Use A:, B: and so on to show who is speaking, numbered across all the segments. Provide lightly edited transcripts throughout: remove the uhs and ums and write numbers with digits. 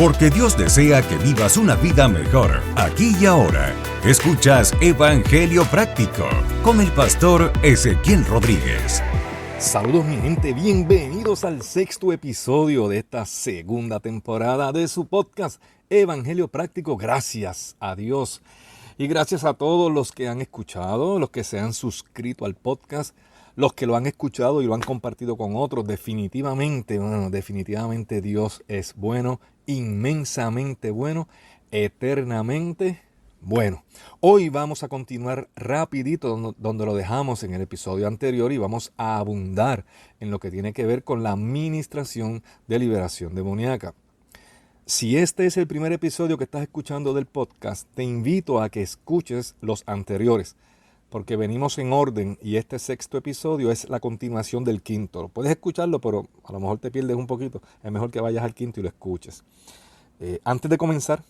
A: Porque Dios desea que vivas una vida mejor, aquí y ahora. Escuchas Evangelio Práctico con el pastor Ezequiel Rodríguez.
B: Saludos mi gente, bienvenidos al 6º episodio de esta segunda temporada de su podcast Evangelio Práctico. Gracias a Dios y gracias a todos los que han escuchado, los que se han suscrito al podcast, los que lo han escuchado y lo han compartido con otros. Definitivamente Dios es bueno, inmensamente bueno, eternamente bueno. Hoy vamos a continuar rapidito donde lo dejamos en el episodio anterior y vamos a abundar en lo que tiene que ver con la ministración de liberación demoníaca. Si este es el primer episodio que estás escuchando del podcast, te invito a que escuches los anteriores, porque venimos en orden y este 6º episodio es la continuación del 5º. Puedes escucharlo, pero a lo mejor te pierdes un poquito. Es mejor que vayas al 5º y lo escuches. Antes de comenzar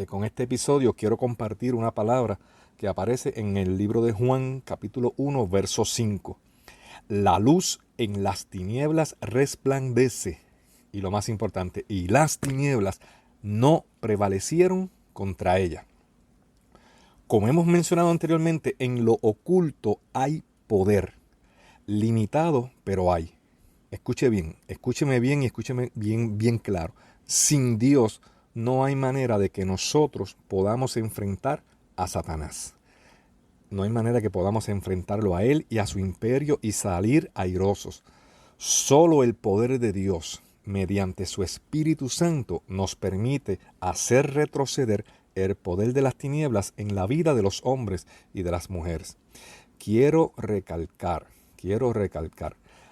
B: con este episodio, quiero compartir una palabra que aparece en el libro de Juan, capítulo 1, verso 5. La luz en las tinieblas resplandece. Y lo más importante, y las tinieblas no prevalecieron contra ella. Como hemos mencionado anteriormente, en lo oculto hay poder. Limitado, pero hay. Escúcheme bien y escúcheme bien claro. Sin Dios no hay manera de que nosotros podamos enfrentar a Satanás. No hay manera que podamos enfrentarlo a él y a su imperio y salir airosos. Solo el poder de Dios, mediante su Espíritu Santo, nos permite hacer retroceder el poder de las tinieblas en la vida de los hombres y de las mujeres. Quiero recalcar,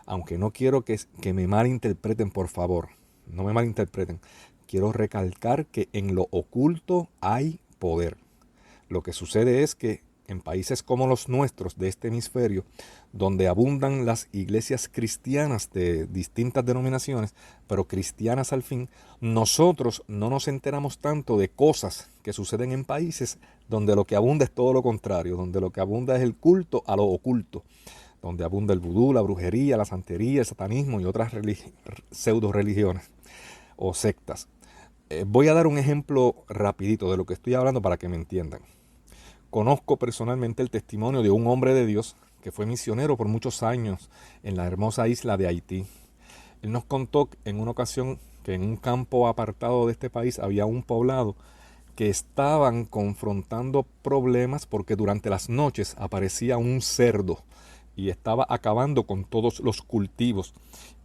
B: aunque no quiero que me malinterpreten, por favor, no me malinterpreten. Quiero recalcar que en lo oculto hay poder. Lo que sucede es que en países como los nuestros de este hemisferio, donde abundan las iglesias cristianas de distintas denominaciones, pero cristianas al fin, nosotros no nos enteramos tanto de cosas que suceden en países donde lo que abunda es todo lo contrario, donde lo que abunda es el culto a lo oculto, donde abunda el vudú, la brujería, la santería, el satanismo y otras pseudo religiones o sectas. Voy a dar un ejemplo rapidito de lo que estoy hablando para que me entiendan. Conozco personalmente el testimonio de un hombre de Dios que fue misionero por muchos años en la hermosa isla de Haití. Él nos contó en una ocasión que en un campo apartado de este país había un poblado que estaban confrontando problemas porque durante las noches aparecía un cerdo y estaba acabando con todos los cultivos.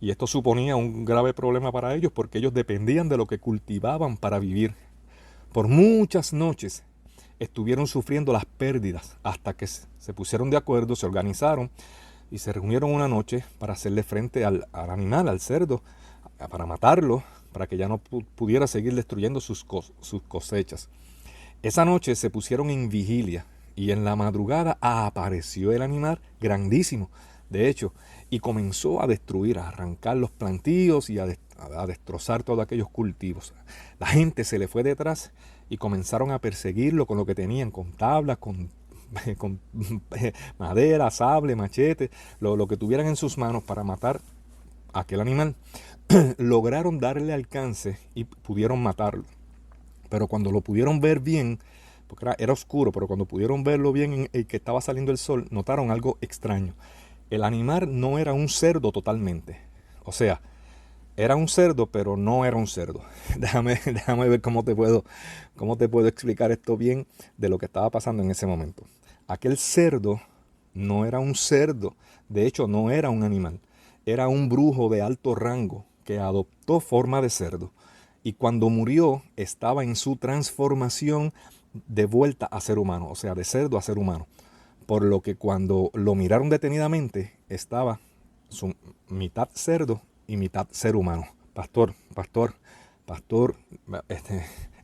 B: Y esto suponía un grave problema para ellos porque ellos dependían de lo que cultivaban para vivir. Por muchas noches estuvieron sufriendo las pérdidas hasta que se pusieron de acuerdo, se organizaron y se reunieron una noche para hacerle frente al animal, al cerdo, para matarlo, para que ya no pudiera seguir destruyendo sus cosechas. Esa noche se pusieron en vigilia y en la madrugada apareció el animal grandísimo, de hecho, y comenzó a destruir, a arrancar los plantíos y a destrozar todos aquellos cultivos. La gente se le fue detrás y comenzaron a perseguirlo con lo que tenían, con tablas, con madera, sable, machete, lo que tuvieran en sus manos para matar a aquel animal. Lograron darle alcance y pudieron matarlo. Pero cuando lo pudieron ver bien, porque era oscuro, pero cuando pudieron verlo bien en que estaba saliendo el sol, notaron algo extraño. El animal no era un cerdo totalmente. O sea, era un cerdo, pero no era un cerdo. Déjame ver cómo te puedo explicar esto bien de lo que estaba pasando en ese momento. Aquel cerdo no era un cerdo. De hecho, no era un animal. Era un brujo de alto rango que adoptó forma de cerdo. Y cuando murió, estaba en su transformación de vuelta a ser humano. O sea, de cerdo a ser humano. Por lo que cuando lo miraron detenidamente, estaba su mitad cerdo y mitad ser humano. Pastor,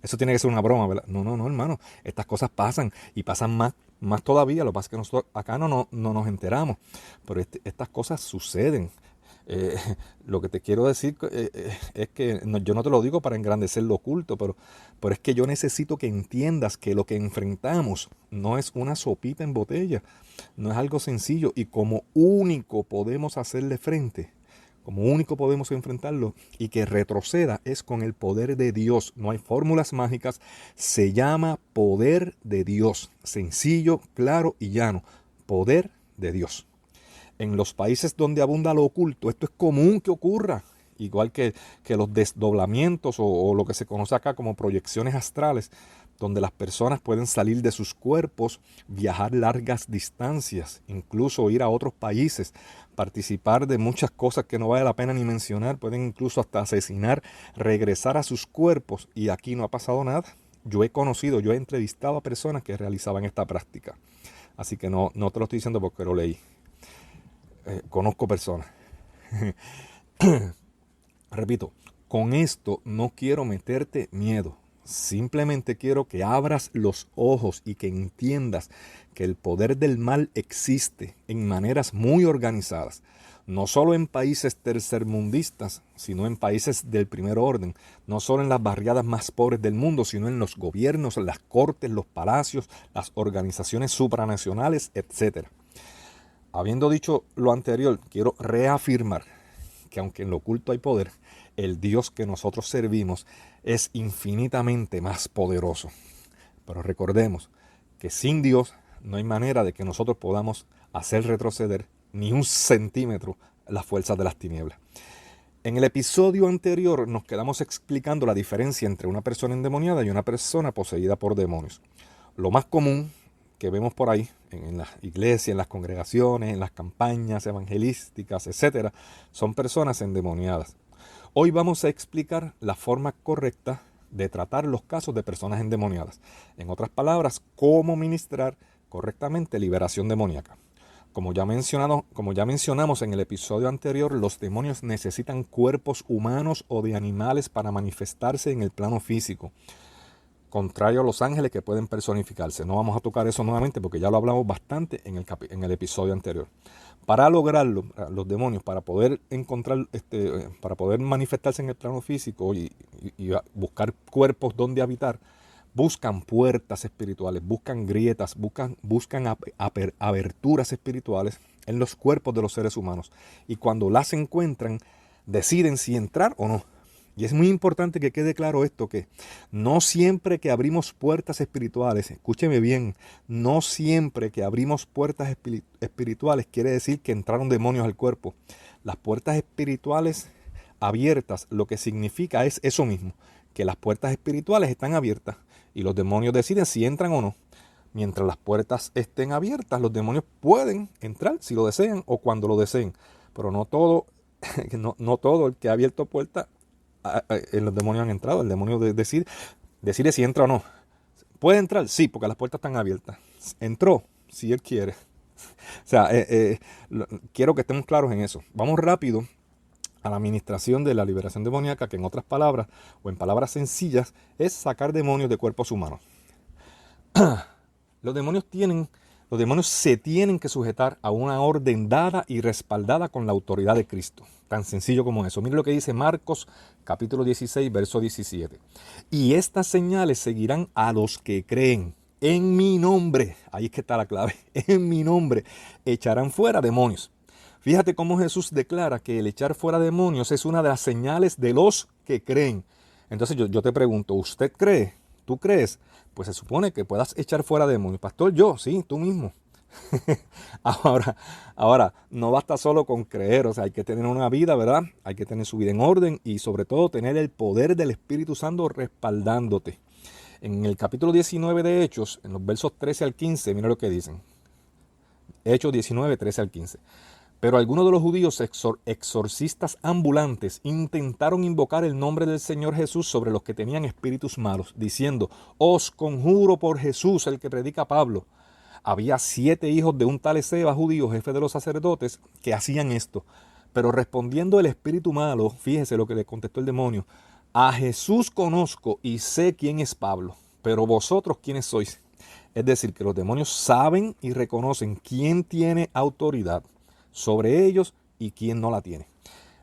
B: eso tiene que ser una broma, ¿verdad? No, hermano, estas cosas pasan y pasan más todavía. Lo que pasa es que nosotros acá no nos enteramos, pero estas cosas suceden. Lo que te quiero decir es que yo no te lo digo para engrandecer lo oculto, pero es que yo necesito que entiendas que lo que enfrentamos no es una sopita en botella, no es algo sencillo, y como único podemos hacerle frente como único podemos enfrentarlo y que retroceda es con el poder de Dios. No hay fórmulas mágicas, se llama poder de Dios. Sencillo, claro y llano. Poder de Dios. En los países donde abunda lo oculto, esto es común que ocurra. Igual que los desdoblamientos o lo que se conoce acá como proyecciones astrales, donde las personas pueden salir de sus cuerpos, viajar largas distancias, incluso ir a otros países, participar de muchas cosas que no vale la pena ni mencionar, pueden incluso hasta asesinar, regresar a sus cuerpos, y aquí no ha pasado nada. Yo he entrevistado a personas que realizaban esta práctica. Así que no te lo estoy diciendo porque lo leí. Conozco personas. Repito, con esto no quiero meterte miedo. Simplemente quiero que abras los ojos y que entiendas que el poder del mal existe en maneras muy organizadas. No solo en países tercermundistas, sino en países del primer orden. No solo en las barriadas más pobres del mundo, sino en los gobiernos, las cortes, los palacios, las organizaciones supranacionales, etc. Habiendo dicho lo anterior, quiero reafirmar que aunque en lo oculto hay poder, el Dios que nosotros servimos es infinitamente más poderoso. Pero recordemos que sin Dios no hay manera de que nosotros podamos hacer retroceder ni un centímetro las fuerzas de las tinieblas. En el episodio anterior nos quedamos explicando la diferencia entre una persona endemoniada y una persona poseída por demonios. Lo más común que vemos por ahí, en las iglesias, en las congregaciones, en las campañas evangelísticas, etc., son personas endemoniadas. Hoy vamos a explicar la forma correcta de tratar los casos de personas endemoniadas. En otras palabras, cómo ministrar correctamente liberación demoníaca. Como ya mencionamos en el episodio anterior, los demonios necesitan cuerpos humanos o de animales para manifestarse en el plano físico. Contrario a los ángeles que pueden personificarse. No vamos a tocar eso nuevamente porque ya lo hablamos bastante en el episodio anterior. Para lograrlo, los demonios, para poder para poder manifestarse en el plano físico y buscar cuerpos donde habitar, buscan puertas espirituales, buscan grietas, buscan aberturas espirituales en los cuerpos de los seres humanos. Y cuando las encuentran, deciden si entrar o no. Y es muy importante que quede claro esto, que no siempre que abrimos puertas espirituales, escúcheme bien, no siempre que abrimos puertas espirituales quiere decir que entraron demonios al cuerpo. Las puertas espirituales abiertas lo que significa es eso mismo, que las puertas espirituales están abiertas y los demonios deciden si entran o no. Mientras las puertas estén abiertas, los demonios pueden entrar si lo desean o cuando lo deseen, pero no todo el que ha abierto puertas, los demonios han entrado. El demonio decide si entra o no. ¿Puede entrar? Sí, porque las puertas están abiertas. Entró, si él quiere. O sea, quiero que estemos claros en eso. Vamos rápido a la administración de la liberación demoníaca, que en otras palabras, o en palabras sencillas, es sacar demonios de cuerpos humanos. Los demonios se tienen que sujetar a una orden dada y respaldada con la autoridad de Cristo. Tan sencillo como eso. Mire lo que dice Marcos capítulo 16, verso 17. Y estas señales seguirán a los que creen en mi nombre. Ahí es que está la clave. En mi nombre echarán fuera demonios. Fíjate cómo Jesús declara que el echar fuera demonios es una de las señales de los que creen. Entonces yo te pregunto, ¿usted cree? ¿Tú crees? Pues se supone que puedas echar fuera demonios. Pastor, yo, sí, tú mismo. Ahora, no basta solo con creer, o sea, hay que tener una vida, ¿verdad? Hay que tener su vida en orden y sobre todo tener el poder del Espíritu Santo respaldándote. En el capítulo 19 de Hechos, en los versos 13 al 15, mira lo que dicen. Hechos 19, 13 al 15. Pero algunos de los judíos exorcistas ambulantes intentaron invocar el nombre del Señor Jesús sobre los que tenían espíritus malos, diciendo, os conjuro por Jesús, el que predica Pablo. Había 7 hijos de un tal Esceva, judío, jefe de los sacerdotes, que hacían esto. Pero respondiendo el espíritu malo, fíjese lo que le contestó el demonio, a Jesús conozco y sé quién es Pablo, pero vosotros quiénes sois. Es decir, que los demonios saben y reconocen quién tiene autoridad sobre ellos y quién no la tiene.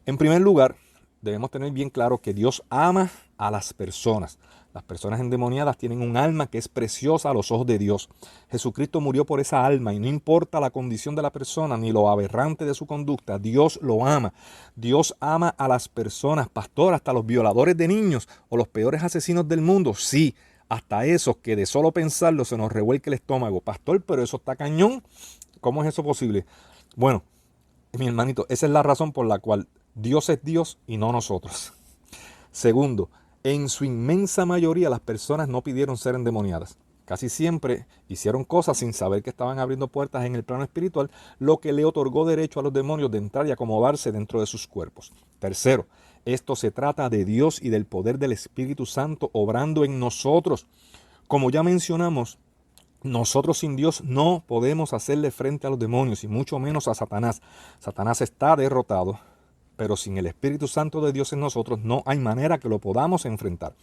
B: En primer lugar, debemos tener bien claro que Dios ama a las personas. Las personas endemoniadas tienen un alma que es preciosa a los ojos de Dios. Jesucristo murió por esa alma y no importa la condición de la persona ni lo aberrante de su conducta, Dios lo ama. Dios ama a las personas, pastor, hasta los violadores de niños o los peores asesinos del mundo. Sí, hasta esos que de solo pensarlo se nos revuelque el estómago. Pastor, pero eso está cañón. ¿Cómo es eso posible? Bueno, mi hermanito, esa es la razón por la cual Dios es Dios y no nosotros. Segundo, en su inmensa mayoría las personas no pidieron ser endemoniadas. Casi siempre hicieron cosas sin saber que estaban abriendo puertas en el plano espiritual, lo que le otorgó derecho a los demonios de entrar y acomodarse dentro de sus cuerpos. Tercero, esto se trata de Dios y del poder del Espíritu Santo obrando en nosotros. Como ya mencionamos, nosotros sin Dios no podemos hacerle frente a los demonios y mucho menos a Satanás. Satanás está derrotado, pero sin el Espíritu Santo de Dios en nosotros no hay manera que lo podamos enfrentar.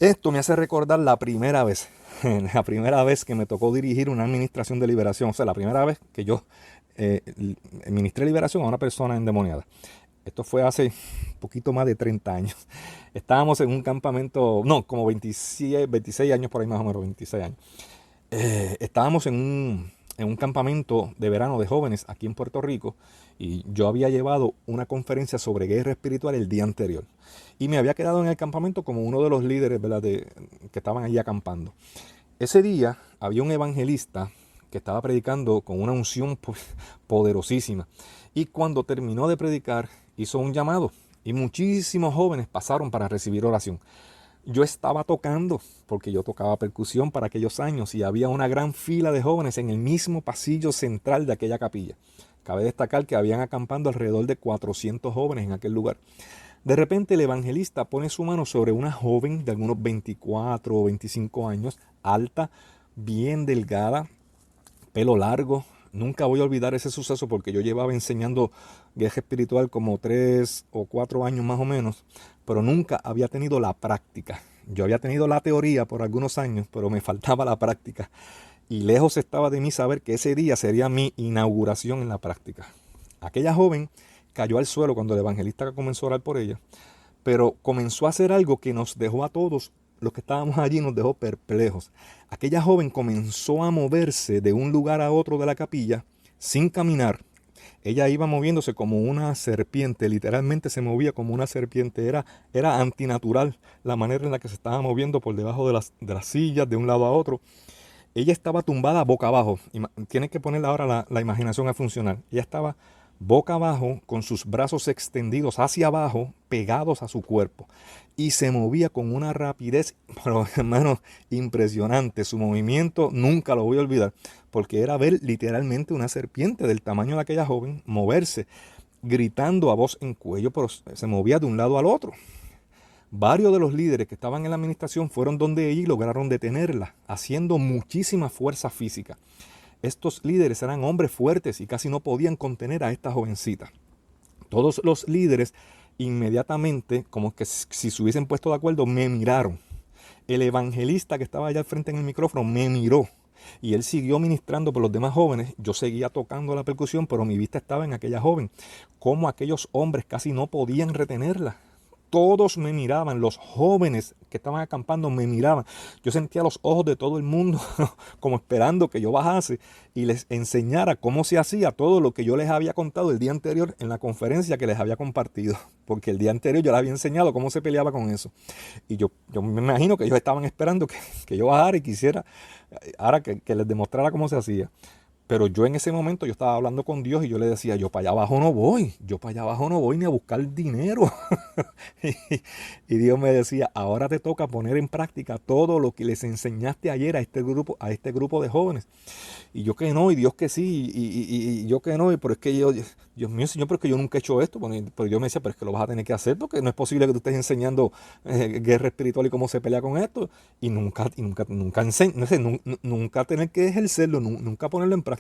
B: Esto me hace recordar la primera vez que me tocó dirigir una administración de liberación. O sea, la primera vez que yo ministré liberación a una persona endemoniada. Esto fue hace un poquito más de 30 años. Estábamos en un campamento, no, como 26 años por ahí más o menos, 26 años. Estábamos en un campamento de verano de jóvenes aquí en Puerto Rico y yo había llevado una conferencia sobre guerra espiritual el día anterior y me había quedado en el campamento como uno de los líderes, ¿verdad?, que estaban allí acampando. Ese día había un evangelista que estaba predicando con una unción poderosísima y cuando terminó de predicar hizo un llamado y muchísimos jóvenes pasaron para recibir oración. Yo estaba tocando, porque yo tocaba percusión para aquellos años y había una gran fila de jóvenes en el mismo pasillo central de aquella capilla. Cabe destacar que habían acampando alrededor de 400 jóvenes en aquel lugar. De repente el evangelista pone su mano sobre una joven de algunos 24 o 25 años, alta, bien delgada, pelo largo. Nunca voy a olvidar ese suceso porque yo llevaba enseñando guerra espiritual como 3 o 4 años más o menos, pero nunca había tenido la práctica. Yo había tenido la teoría por algunos años, pero me faltaba la práctica. Y lejos estaba de mí saber que ese día sería mi inauguración en la práctica. Aquella joven cayó al suelo cuando el evangelista comenzó a orar por ella, pero comenzó a hacer algo que nos dejó a todos los que estábamos allí, nos dejó perplejos. Aquella joven comenzó a moverse de un lugar a otro de la capilla sin caminar. Ella iba moviéndose como una serpiente, literalmente se movía como una serpiente. Era antinatural la manera en la que se estaba moviendo por debajo de las sillas, de un lado a otro. Ella estaba tumbada boca abajo. Tienes que ponerle ahora la imaginación a funcionar. Ella estaba boca abajo, con sus brazos extendidos hacia abajo, pegados a su cuerpo. Y se movía con una rapidez, pero hermano, impresionante. Su movimiento nunca lo voy a olvidar, porque era ver literalmente una serpiente del tamaño de aquella joven moverse, gritando a voz en cuello, pero se movía de un lado al otro. Varios de los líderes que estaban en la administración fueron donde ella y lograron detenerla, haciendo muchísima fuerza física. Estos líderes eran hombres fuertes y casi no podían contener a esta jovencita. Todos los líderes inmediatamente, como que si se hubiesen puesto de acuerdo, me miraron. El evangelista que estaba allá al frente en el micrófono me miró y él siguió ministrando por los demás jóvenes. Yo seguía tocando la percusión, pero mi vista estaba en aquella joven. Cómo aquellos hombres casi no podían retenerla. Todos me miraban, los jóvenes que estaban acampando me miraban. Yo sentía los ojos de todo el mundo como esperando que yo bajase y les enseñara cómo se hacía todo lo que yo les había contado el día anterior en la conferencia que les había compartido. Porque el día anterior yo les había enseñado cómo se peleaba con eso. Y yo me imagino que ellos estaban esperando que yo bajara y quisiera ahora que les demostrara cómo se hacía. Pero yo en ese momento yo estaba hablando con Dios y yo le decía, yo para allá abajo no voy ni a buscar dinero. y Dios me decía, ahora te toca poner en práctica todo lo que les enseñaste ayer a este grupo de jóvenes. Y yo que no, y Dios que sí, y yo que no, pero es que Dios mío, Señor, pero es que yo nunca he hecho esto. Pero yo me decía, pero es que lo vas a tener que hacer porque no es posible que tú estés enseñando guerra espiritual y cómo se pelea con esto. Y nunca tener que ejercerlo, nunca ponerlo en práctica.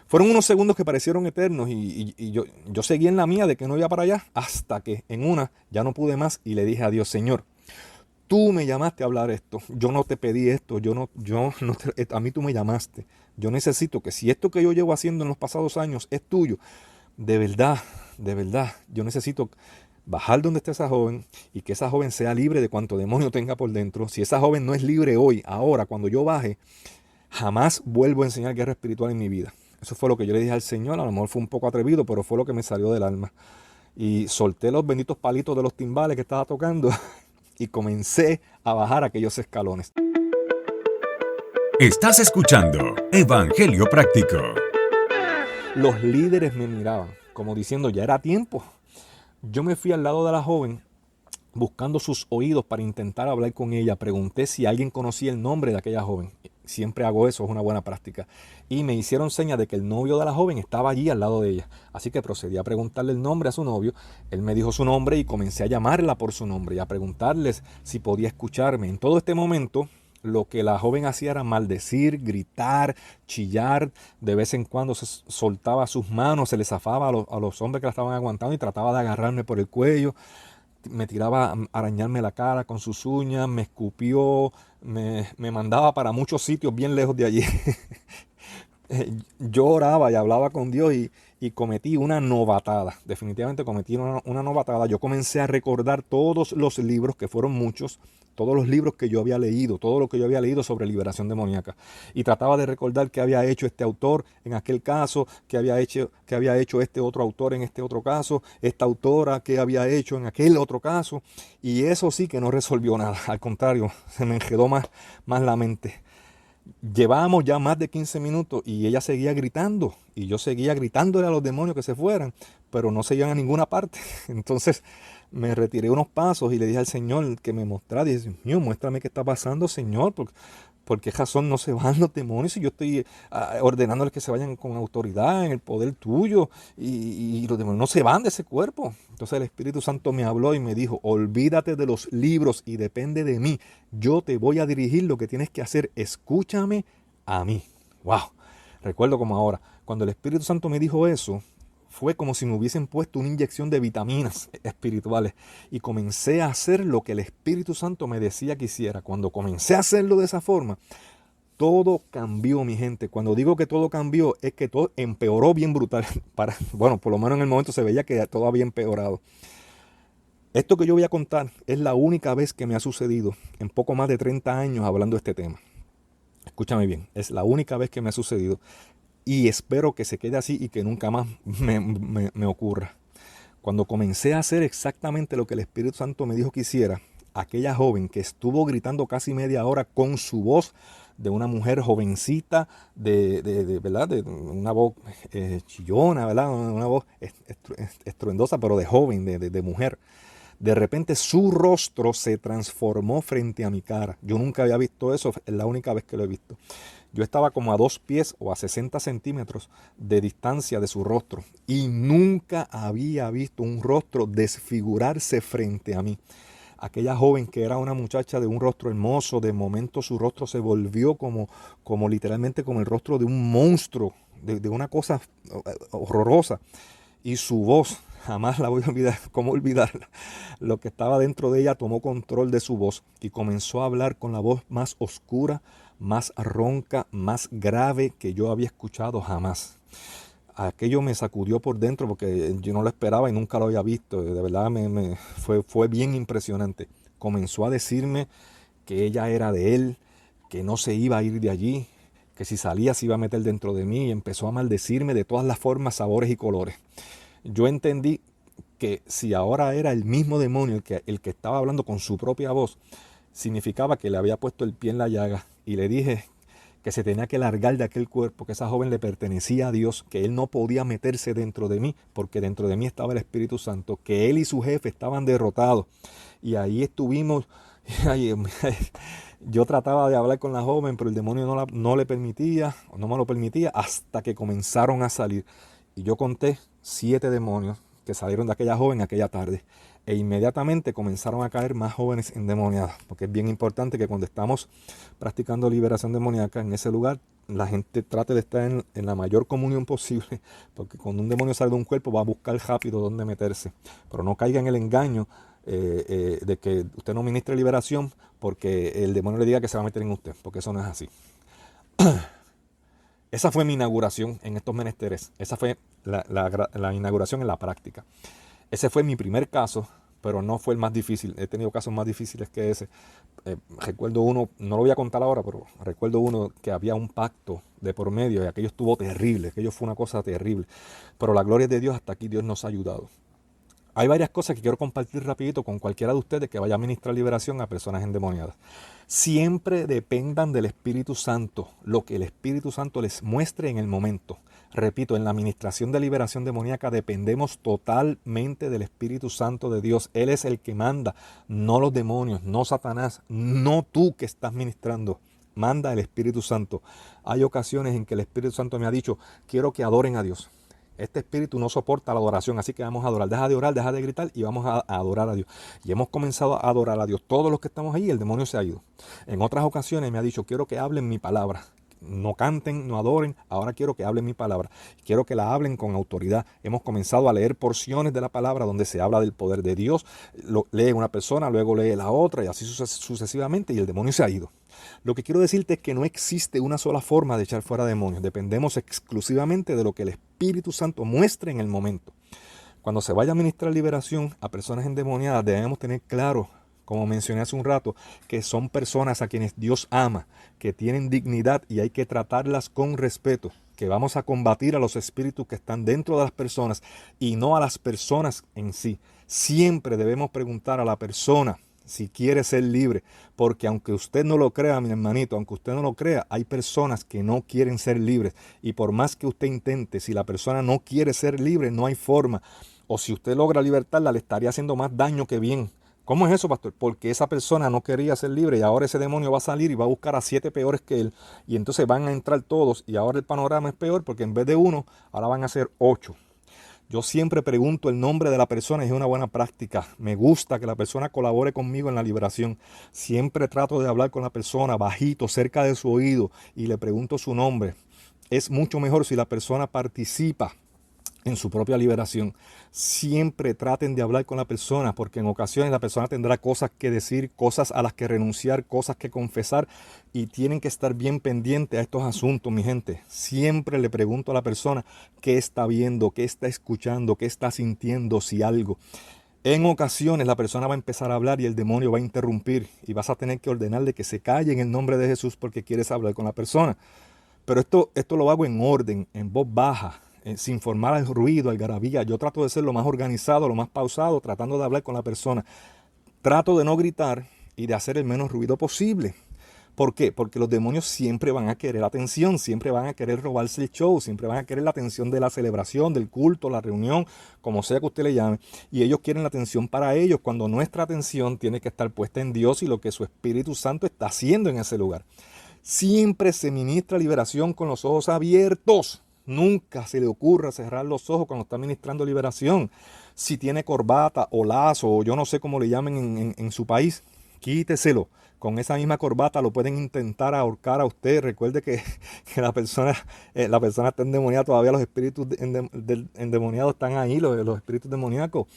B: Fueron unos segundos que parecieron eternos y yo seguí en la mía de que no iba para allá hasta que en una ya no pude más y le dije a Dios, Señor, tú me llamaste a hablar esto, yo no te pedí esto, a mí tú me llamaste. Yo necesito que si esto que yo llevo haciendo en los pasados años es tuyo, de verdad, yo necesito bajar donde esté esa joven y que esa joven sea libre de cuanto demonio tenga por dentro. Si esa joven no es libre hoy, ahora, cuando yo baje, jamás vuelvo a enseñar guerra espiritual en mi vida. Eso fue lo que yo le dije al Señor. A lo mejor fue un poco atrevido, pero fue lo que me salió del alma. Y solté los benditos palitos de los timbales que estaba tocando y comencé a bajar aquellos escalones.
A: Estás escuchando Evangelio Práctico.
B: Los líderes me miraban como diciendo, ya era tiempo. Yo me fui al lado de la joven buscando sus oídos para intentar hablar con ella. Pregunté si alguien conocía el nombre de aquella joven. Siempre hago eso, es una buena práctica. Y me hicieron señas de que el novio de la joven estaba allí al lado de ella. Así que procedí a preguntarle el nombre a su novio. Él me dijo su nombre y comencé a llamarla por su nombre y a preguntarles si podía escucharme. En todo este momento, lo que la joven hacía era maldecir, gritar, chillar. De vez en cuando se soltaba sus manos, se le zafaba a los hombres que la estaban aguantando y trataba de agarrarme por el cuello. Me tiraba a arañarme la cara con sus uñas, me escupió, me mandaba para muchos sitios bien lejos de allí. Yo oraba y hablaba con Dios y cometí una novatada. Definitivamente cometí una novatada. Yo comencé a recordar todos los libros, que fueron muchos, todos los libros que yo había leído, todo lo que yo había leído sobre liberación demoníaca. Y trataba de recordar qué había hecho este autor en aquel caso, qué había hecho este otro autor en este otro caso, esta autora qué había hecho en aquel otro caso. Y eso sí que no resolvió nada. Al contrario, se me enredó más la mente. Llevábamos ya más de 15 minutos y ella seguía gritando y yo seguía gritándole a los demonios que se fueran, pero no se iban a ninguna parte. Entonces me retiré unos pasos y le dije al Señor que me mostrara. Dije, Dios mío, muéstrame qué está pasando, Señor, ¿por qué razón no se van los demonios? Y yo estoy ordenándoles que se vayan con autoridad en el poder tuyo y los demonios no se van de ese cuerpo. Entonces el Espíritu Santo me habló y me dijo, olvídate de los libros y depende de mí. Yo te voy a dirigir, lo que tienes que hacer, escúchame a mí. ¡Wow! Recuerdo como ahora, cuando el Espíritu Santo me dijo eso, fue como si me hubiesen puesto una inyección de vitaminas espirituales y comencé a hacer lo que el Espíritu Santo me decía que hiciera. Cuando comencé a hacerlo de esa forma, todo cambió, mi gente. Cuando digo que todo cambió, es que todo empeoró bien brutal. Bueno, por lo menos en el momento se veía que todo había empeorado. Esto que yo voy a contar es la única vez que me ha sucedido en poco más de 30 años hablando de este tema. Escúchame bien, es la única vez que me ha sucedido. Y espero que se quede así y que nunca más me ocurra. Cuando comencé a hacer exactamente lo que el Espíritu Santo me dijo que hiciera, aquella joven que estuvo gritando casi media hora con su voz de una mujer jovencita, ¿verdad? De una voz chillona, ¿verdad? Una voz estruendosa, pero de joven, de mujer. De repente su rostro se transformó frente a mi cara. Yo nunca había visto eso, es la única vez que lo he visto. Yo estaba como a 2 pies o a 60 centímetros de distancia de su rostro y nunca había visto un rostro desfigurarse frente a mí. Aquella joven que era una muchacha de un rostro hermoso, de momento su rostro se volvió como literalmente como el rostro de un monstruo, de una cosa horrorosa. Y su voz, jamás la voy a olvidar, ¿cómo olvidarla? Lo que estaba dentro de ella tomó control de su voz y comenzó a hablar con la voz más oscura, más ronca, más grave que yo había escuchado jamás. Aquello me sacudió por dentro porque yo no lo esperaba y nunca lo había visto. De verdad fue bien impresionante. Comenzó a decirme que ella era de él, que no se iba a ir de allí, que si salía se iba a meter dentro de mí y empezó a maldecirme de todas las formas, sabores y colores. Yo entendí que si ahora era el mismo demonio el que estaba hablando con su propia voz, significaba que le había puesto el pie en la llaga y le dije que se tenía que largar de aquel cuerpo, que esa joven le pertenecía a Dios, que él no podía meterse dentro de mí, porque dentro de mí estaba el Espíritu Santo, que él y su jefe estaban derrotados. Y ahí estuvimos, yo trataba de hablar con la joven, pero el demonio no le permitía, no me lo permitía, hasta que comenzaron a salir. Y yo conté 7 demonios que salieron de aquella joven aquella tarde. E inmediatamente comenzaron a caer más jóvenes endemoniadas, porque es bien importante que cuando estamos practicando liberación demoníaca en ese lugar, la gente trate de estar en la mayor comunión posible, porque cuando un demonio sale de un cuerpo va a buscar rápido dónde meterse, pero no caiga en el engaño de que usted no ministre liberación porque el demonio le diga que se va a meter en usted, porque eso no es así. Esa fue mi inauguración en estos menesteres, esa fue la inauguración en la práctica. Ese fue mi primer caso, pero no fue el más difícil. He tenido casos más difíciles que ese. Recuerdo uno, no lo voy a contar ahora, pero recuerdo uno que había un pacto de por medio y aquello estuvo terrible, aquello fue una cosa terrible. Pero la gloria es de Dios, hasta aquí Dios nos ha ayudado. Hay varias cosas que quiero compartir rapidito con cualquiera de ustedes que vaya a ministrar liberación a personas endemoniadas. Siempre dependan del Espíritu Santo, lo que el Espíritu Santo les muestre en el momento. Repito, en la administración de liberación demoníaca dependemos totalmente del Espíritu Santo de Dios. Él es el que manda, no los demonios, no Satanás, no tú que estás ministrando. Manda el Espíritu Santo. Hay ocasiones en que el Espíritu Santo me ha dicho, quiero que adoren a Dios. Este espíritu no soporta la adoración, así que vamos a adorar. Deja de orar, deja de gritar y vamos a adorar a Dios. Y hemos comenzado a adorar a Dios. Todos los que estamos ahí, el demonio se ha ido. En otras ocasiones me ha dicho, quiero que hablen mi palabra. No canten, no adoren, ahora quiero que hablen mi palabra. Quiero que la hablen con autoridad. Hemos comenzado a leer porciones de la palabra donde se habla del poder de Dios. Lo lee una persona, luego lee la otra y así sucesivamente y el demonio se ha ido. Lo que quiero decirte es que no existe una sola forma de echar fuera demonios. Dependemos exclusivamente de lo que el Espíritu Santo muestre en el momento. Cuando se vaya a ministrar liberación a personas endemoniadas, debemos tener claro, como mencioné hace un rato, que son personas a quienes Dios ama, que tienen dignidad y hay que tratarlas con respeto, que vamos a combatir a los espíritus que están dentro de las personas y no a las personas en sí. Siempre debemos preguntar a la persona si quiere ser libre, porque aunque usted no lo crea, mi hermanito, aunque usted no lo crea, hay personas que no quieren ser libres y por más que usted intente, si la persona no quiere ser libre, no hay forma, o si usted logra libertarla, le estaría haciendo más daño que bien. ¿Cómo es eso, pastor? Porque esa persona no quería ser libre y ahora ese demonio va a salir y va a buscar a 7 peores que él y entonces van a entrar todos y ahora el panorama es peor porque en vez de 1, ahora van a ser 8. Yo siempre pregunto el nombre de la persona y es una buena práctica. Me gusta que la persona colabore conmigo en la liberación. Siempre trato de hablar con la persona bajito, cerca de su oído y le pregunto su nombre. Es mucho mejor si la persona participa en su propia liberación. Siempre traten de hablar con la persona porque en ocasiones la persona tendrá cosas que decir, cosas a las que renunciar, cosas que confesar y tienen que estar bien pendientes a estos asuntos, mi gente. Siempre le pregunto a la persona qué está viendo, qué está escuchando, qué está sintiendo, si algo. En ocasiones la persona va a empezar a hablar y el demonio va a interrumpir y vas a tener que ordenarle que se calle en el nombre de Jesús porque quieres hablar con la persona. Pero esto lo hago en orden, en voz baja, sin formar al ruido, algarabía. Yo trato de ser lo más organizado, lo más pausado, tratando de hablar con la persona. Trato de no gritar y de hacer el menos ruido posible. ¿Por qué? Porque los demonios siempre van a querer atención, siempre van a querer robarse el show, siempre van a querer la atención de la celebración, del culto, la reunión, como sea que usted le llame. Y ellos quieren la atención para ellos, cuando nuestra atención tiene que estar puesta en Dios y lo que su Espíritu Santo está haciendo en ese lugar. Siempre se ministra liberación con los ojos abiertos. Nunca se le ocurra cerrar los ojos cuando está ministrando liberación. Si tiene corbata o lazo o yo no sé cómo le llamen en su país, quíteselo. Con esa misma corbata lo pueden intentar ahorcar a usted. Recuerde que la persona está endemoniada. Todavía los espíritus endemoniados están ahí, los espíritus demoníacos.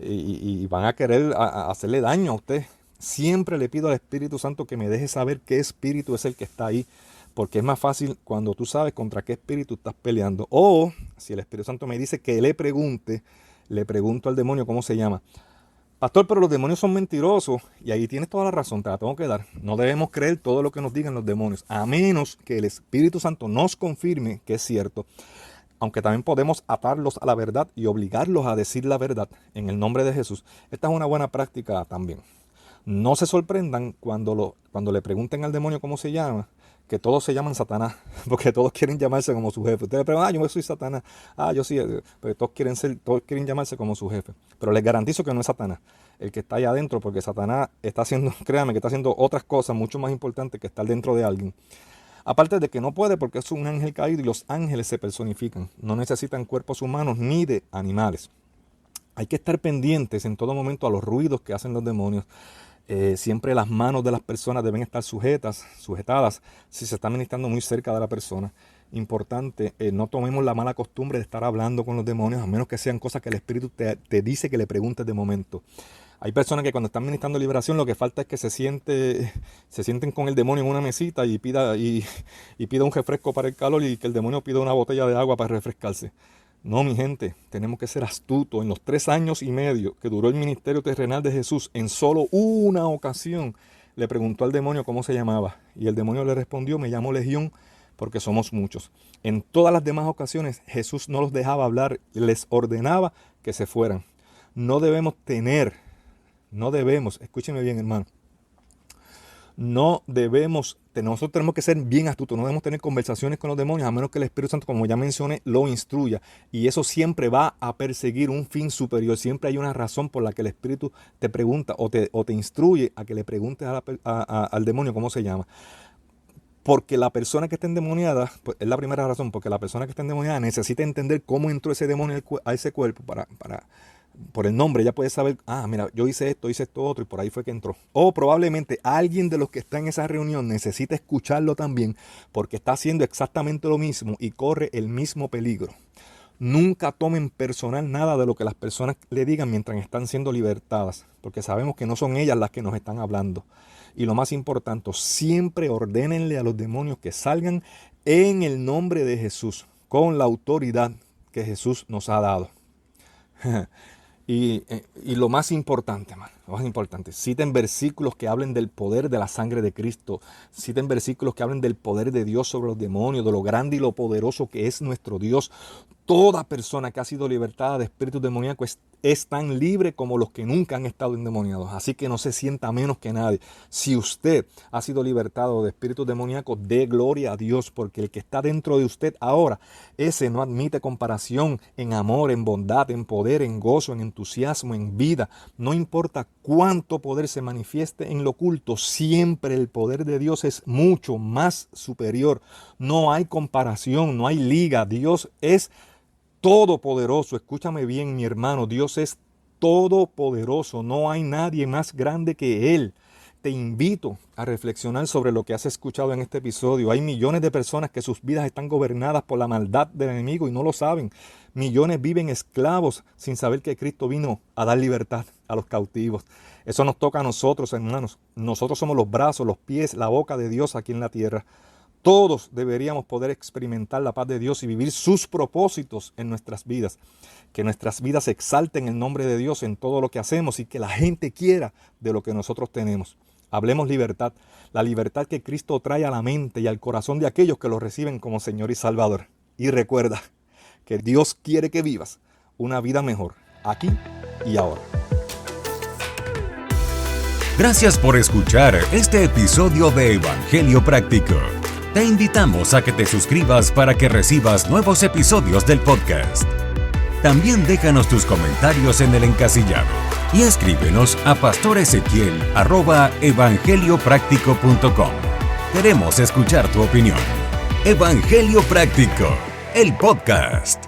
B: Y van a querer hacerle daño a usted. Siempre le pido al Espíritu Santo que me deje saber qué espíritu es el que está ahí. Porque es más fácil cuando tú sabes contra qué espíritu estás peleando. O si el Espíritu Santo me dice que le pregunto al demonio cómo se llama. Pastor, pero los demonios son mentirosos. Y ahí tienes toda la razón, te la tengo que dar. No debemos creer todo lo que nos digan los demonios, a menos que el Espíritu Santo nos confirme que es cierto. Aunque también podemos atarlos a la verdad y obligarlos a decir la verdad en el nombre de Jesús. Esta es una buena práctica también. No se sorprendan cuando le pregunten al demonio cómo se llama, que todos se llaman Satanás, porque todos quieren llamarse como su jefe. Ustedes le preguntan, yo soy Satanás, yo sí, pero todos quieren llamarse como su jefe. Pero les garantizo que no es Satanás el que está allá adentro, porque Satanás está haciendo, créanme, que está haciendo otras cosas mucho más importantes que estar dentro de alguien. Aparte de que no puede porque es un ángel caído y los ángeles se personifican. No necesitan cuerpos humanos ni de animales. Hay que estar pendientes en todo momento a los ruidos que hacen los demonios. Siempre las manos de las personas deben estar sujetadas si se está ministrando muy cerca de la persona. Importante, no tomemos la mala costumbre de estar hablando con los demonios, a menos que sean cosas que el Espíritu te dice que le preguntes de momento. Hay personas que cuando están ministrando liberación lo que falta es que se sienten con el demonio en una mesita y pida un refresco para el calor y que el demonio pida una botella de agua para refrescarse. No, mi gente, tenemos que ser astutos. En los 3 años y medio que duró el ministerio terrenal de Jesús, en solo una ocasión le preguntó al demonio cómo se llamaba. Y el demonio le respondió, me llamo Legión porque somos muchos. En todas las demás ocasiones Jesús no los dejaba hablar, les ordenaba que se fueran. Escúcheme bien, hermano. Nosotros tenemos que ser bien astutos, no debemos tener conversaciones con los demonios a menos que el Espíritu Santo, como ya mencioné, lo instruya. Y eso siempre va a perseguir un fin superior. Siempre hay una razón por la que el Espíritu te pregunta o te instruye a que le preguntes al demonio cómo se llama. Porque la persona que está endemoniada, pues es la primera razón, porque la persona que está endemoniada necesita entender cómo entró ese demonio a ese cuerpo por el nombre. Ya puede saber, mira, yo hice esto otro y por ahí fue que entró. O probablemente alguien de los que está en esa reunión necesita escucharlo también porque está haciendo exactamente lo mismo y corre el mismo peligro. Nunca tomen personal nada de lo que las personas le digan mientras están siendo libertadas, porque sabemos que no son ellas las que nos están hablando. Y lo más importante, siempre ordénenle a los demonios que salgan en el nombre de Jesús, con la autoridad que Jesús nos ha dado. Y lo más importante, citen versículos que hablen del poder de la sangre de Cristo. Citen versículos que hablen del poder de Dios sobre los demonios, de lo grande y lo poderoso que es nuestro Dios. Toda persona que ha sido libertada de espíritus demoníacos es tan libre como los que nunca han estado endemoniados. Así que no se sienta menos que nadie. Si usted ha sido libertado de espíritus demoníacos, dé gloria a Dios, porque el que está dentro de usted ahora, ese no admite comparación en amor, en bondad, en poder, en gozo, en entusiasmo, en vida. No importa cuánto poder se manifieste en lo oculto, siempre el poder de Dios es mucho más superior. No hay comparación, no hay liga. Dios es todopoderoso. Escúchame bien, mi hermano, Dios es todopoderoso. No hay nadie más grande que Él. Te invito a reflexionar sobre lo que has escuchado en este episodio. Hay millones de personas que sus vidas están gobernadas por la maldad del enemigo y no lo saben. Millones viven esclavos sin saber que Cristo vino a dar libertad a los cautivos. Eso nos toca a nosotros, hermanos. Nosotros somos los brazos, los pies, la boca de Dios aquí en la tierra. Todos deberíamos poder experimentar la paz de Dios y vivir sus propósitos en nuestras vidas. Que nuestras vidas exalten el nombre de Dios en todo lo que hacemos y que la gente quiera de lo que nosotros tenemos. Hablemos libertad, la libertad que Cristo trae a la mente y al corazón de aquellos que lo reciben como Señor y Salvador. Y recuerda que Dios quiere que vivas una vida mejor, aquí y ahora.
A: Gracias por escuchar este episodio de Evangelio Práctico. Te invitamos a que te suscribas para que recibas nuevos episodios del podcast. También déjanos tus comentarios en el encasillado y escríbenos a pastoresequiel@evangeliopráctico.com. Queremos escuchar tu opinión. Evangelio Práctico, el podcast.